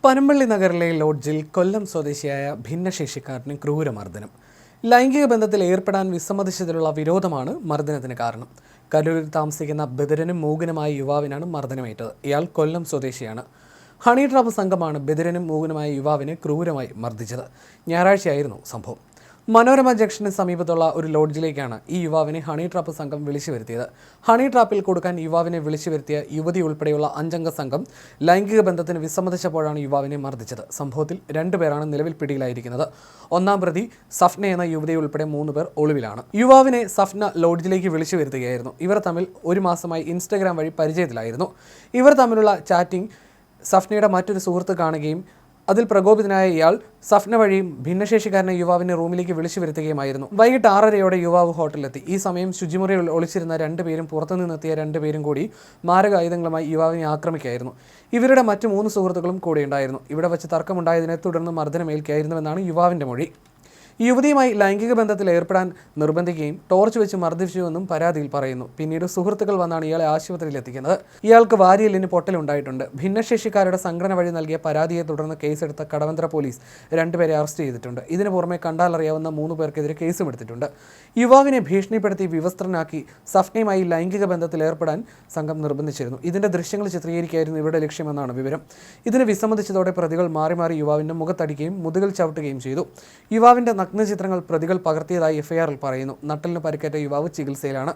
പനമ്പള്ളി നഗറിലെ ലോഡ്ജിൽ കൊല്ലം സ്വദേശിയായ ഭിന്നശേഷിക്കാരന് ക്രൂരമർദ്ദനം. ലൈംഗിക ബന്ധത്തിൽ ഏർപ്പെടാൻ വിസമ്മതിച്ചതിലുള്ള വിരോധമാണ് മർദ്ദനത്തിന് കാരണം. കരൂരിൽ താമസിക്കുന്ന ബദിരനും മൂകനുമായ യുവാവിനാണ് മർദ്ദനമേറ്റത്. ഇയാൾ കൊല്ലം സ്വദേശിയാണ്. ഹണി ട്രാപ്പ് സംഘമാണ് ബദിരനും മൂകനുമായ യുവാവിനെ ക്രൂരമായി മർദ്ദിച്ചത്. ഞായറാഴ്ചയായിരുന്നു സംഭവം. മനോരമ ജംഗ്ഷന് സമീപത്തുള്ള ഒരു ലോഡ്ജിലേക്കാണ് ഈ യുവാവിനെ ഹണി ട്രാപ്പ് സംഘം വിളിച്ചു വരുത്തിയത്. ഹണി ട്രാപ്പിൽ കൊടുക്കാൻ യുവാവിനെ വിളിച്ചു വരുത്തിയ യുവതി ഉൾപ്പെടെയുള്ള 5 അംഗ സംഘം ലൈംഗിക ബന്ധത്തിന് വിസമ്മതിച്ചപ്പോഴാണ് യുവാവിനെ മർദ്ദിച്ചത്. സംഭവത്തിൽ 2 പേരാണ് നിലവിൽ പിടിയിലായിരിക്കുന്നത്. ഒന്നാം പ്രതി സഫ്ന എന്ന യുവതി ഉൾപ്പെടെ 3 പേർ ഒളിവിലാണ്. യുവാവിനെ സഫ്ന ലോഡ്ജിലേക്ക് വിളിച്ചു വരുത്തുകയായിരുന്നു. ഇവർ തമ്മിൽ 1 മാസമായി ഇൻസ്റ്റഗ്രാം വഴി പരിചയത്തിലായിരുന്നു. ഇവർ തമ്മിലുള്ള ചാറ്റിംഗ് സഫ്നയുടെ മറ്റൊരു സുഹൃത്ത് കാണുകയും അതിൽ പ്രകോപിതനായ ഇയാൾ സഫ്ന വഴിയും ഭിന്നശേഷിക്കാരനെ യുവാവിനെ റൂമിലേക്ക് വിളിച്ചു വരുത്തുകയുമായിരുന്നു. വൈകിട്ട് 6:30 യുവാവ് ഹോട്ടലിലെത്തി. ഈ സമയം ശുചിമുറിയിൽ ഒളിച്ചിരുന്ന 2 പേരും പുറത്തുനിന്നെത്തിയ 2 പേരും കൂടി മാരകായുധങ്ങളുമായി യുവാവിനെ ആക്രമിക്കുകയായിരുന്നു. ഇവരുടെ മറ്റു 3 സുഹൃത്തുക്കളും കൂടെയുണ്ടായിരുന്നു. ഇവിടെ വച്ച് തർക്കമുണ്ടായതിനെ തുടർന്ന് മർദ്ദനമേൽക്കുകയായിരുന്നുവെന്നാണ് യുവാവിൻ്റെ മൊഴി. യുവതിയുമായി ലൈംഗിക ബന്ധത്തിൽ ഏർപ്പെടാൻ നിർബന്ധിക്കുകയും ടോർച്ച് വെച്ച് മർദ്ദിച്ചുവെന്നും പരാതിയിൽ പറയുന്നു. പിന്നീട് സുഹൃത്തുക്കൾ വന്നാണ് ഇയാളെ ആശുപത്രിയിൽ എത്തിക്കുന്നത്. ഇയാൾക്ക് വാരിയെല്ലിന് പൊട്ടലുണ്ടായിട്ടുണ്ട്. ഭിന്നശേഷിക്കാരുടെ സംഘടന വഴി നൽകിയ പരാതിയെ തുടർന്ന് കേസെടുത്ത കടവന്ത്ര പോലീസ് 2 പേരെ അറസ്റ്റ് ചെയ്തിട്ടുണ്ട്. ഇതിനു പുറമെ കണ്ടാലറിയാവുന്ന 3 പേർക്കെതിരെ കേസും എടുത്തിട്ടുണ്ട്. യുവാവിനെ ഭീഷണിപ്പെടുത്തി വിവസ്ത്രനാക്കി സഫ്നയുമായി ലൈംഗിക ബന്ധത്തിൽ ഏർപ്പെടാൻ സംഘം നിർബന്ധിച്ചിരുന്നു. ഇതിന്റെ ദൃശ്യങ്ങൾ ചിത്രീകരിക്കുകയായിരുന്നു ഇവരുടെ ലക്ഷ്യമെന്നാണ് വിവരം. ഇതിന് വിസമ്മതിച്ചതോടെ പ്രതികൾ മാറി മാറി യുവാവിന്റെ മുഖത്തടിക്കുകയും മുതുകിൽ ചവിട്ടുകയും ചെയ്തു. യുവാവിന്റെ നഗ്നചിത്രങ്ങൾ പ്രതികൾ പകർത്തിയതായി എഫ്ഐആറിൽ പറയുന്നു. നട്ടലിന് പരിക്കേറ്റ യുവാവ് ചികിത്സയിലാണ്.